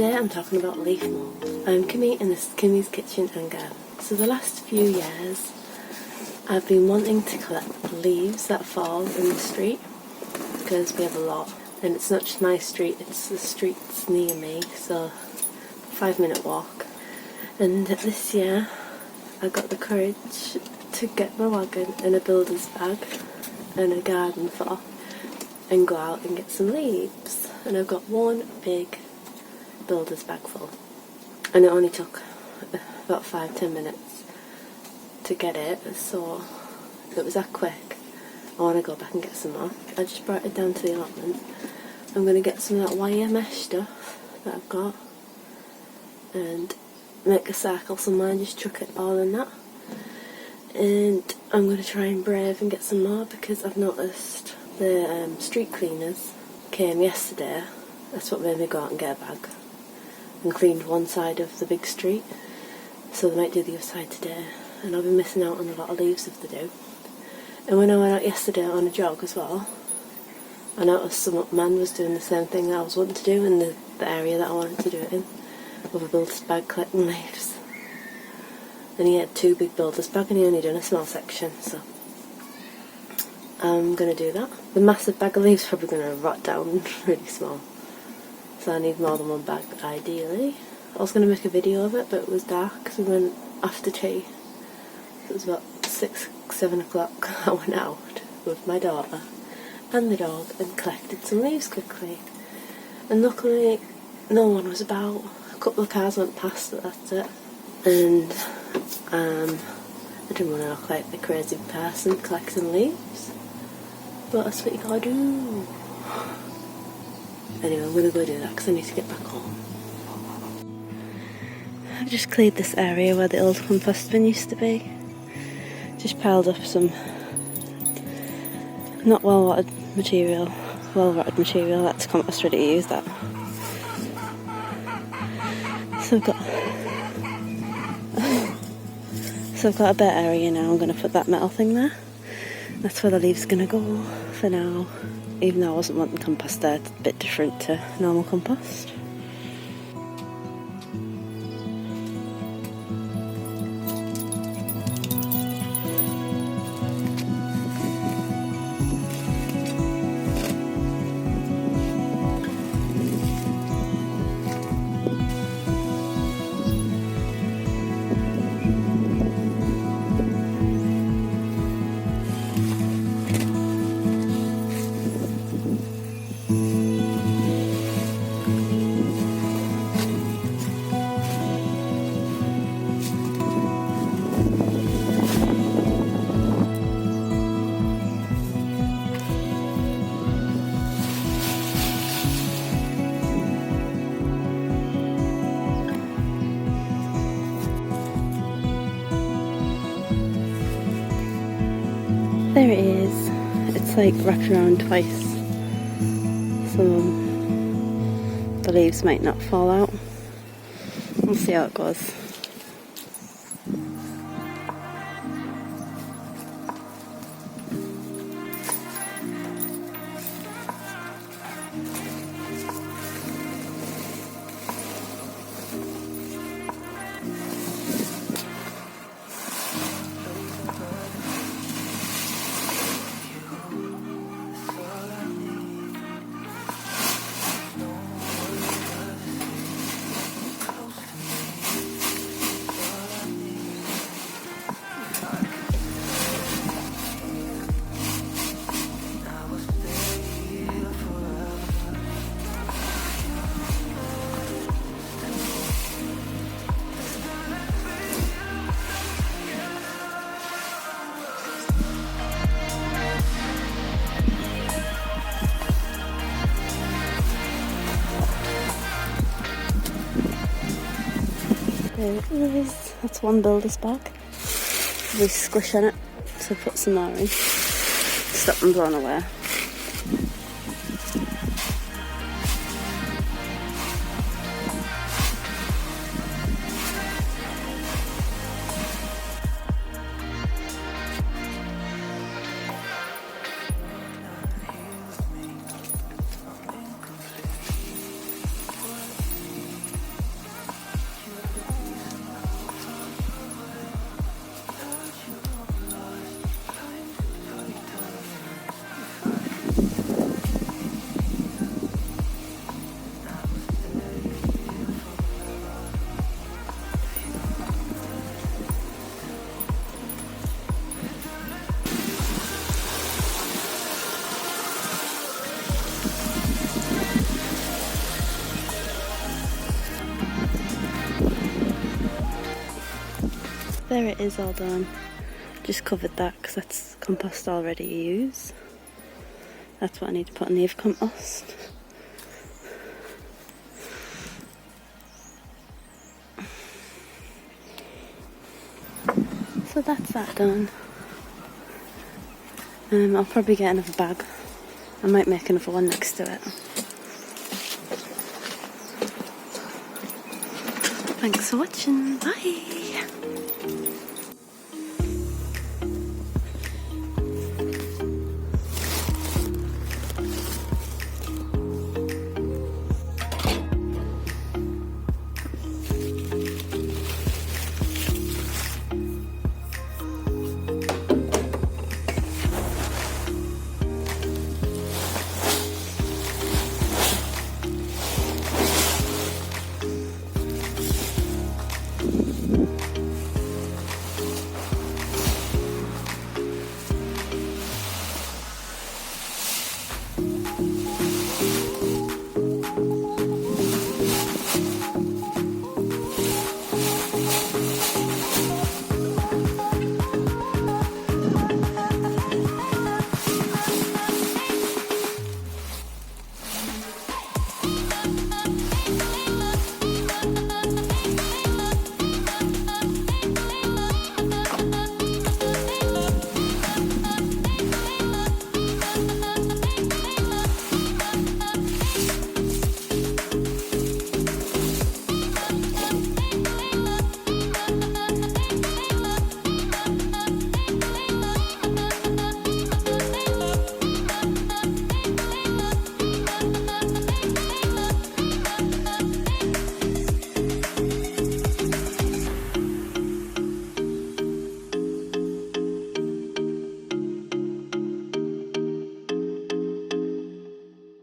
Today I'm talking about leaf mould. I'm Kimmy and this is Kimmy's Kitchen and Garden. So the last few years I've been wanting to collect leaves that fall in the street because we have a lot, and it's not just my street, it's the streets near me, so 5-minute walk. And this year I got the courage to get my wagon and a builder's bag and a garden fork and go out and get some leaves. And I've got one big builder's bag full, and it only took about 5-10 minutes to get it, so it was that quick. I want to go back and get some more. I just brought it down to the allotment. I'm going to get some of that wire mesh stuff that I've got and make a circle somewhere and just chuck it all in that. And I'm going to try and brave and get some more because I've noticed the street cleaners came yesterday. That's what made me go out and get a bag and cleaned one side of the big street, so they might do the other side today, and I'll be missing out on a lot of leaves if they do. And when I went out yesterday on a jog as well, I noticed some man was doing the same thing that I was wanting to do in the area that I wanted to do it in, with a builder's bag collecting leaves. And he had 2 big builder's bags and he only done a small section, so I'm going to do that. The massive bag of leaves is probably going to rot down really small, so I need more than one bag ideally. I was going to make a video of it, but it was dark, so we went after tea. It was about 6-7 o'clock. I went out with my daughter and the dog and collected some leaves quickly, and luckily no one was about. A couple of cars went past, but that's it. And I didn't want to look like the crazy person collecting leaves, but that's what you gotta do. Anyway, I'm gonna go do that because I need to get back home. I've just cleared this area where the old compost bin used to be. Just piled up some not well-rotted material, that's compost ready to use that. So I've got a bit area now. I'm going to put that metal thing there. That's where the leaves are going to go for now. Even though I wasn't wanting compost there, it's a bit different to normal compost. There it is. It's like wrapped around twice, so the leaves might not fall out. We'll see how it goes. There it is. That's one builder's bag. We squish on it to put some more in. Stop them blowing away. there it is, all done. Just covered that because that's compost already used. That's what I need to put in the leaf compost. So that's that done. I'll probably get another bag. I might make another one next to it. Thanks for watching. Bye.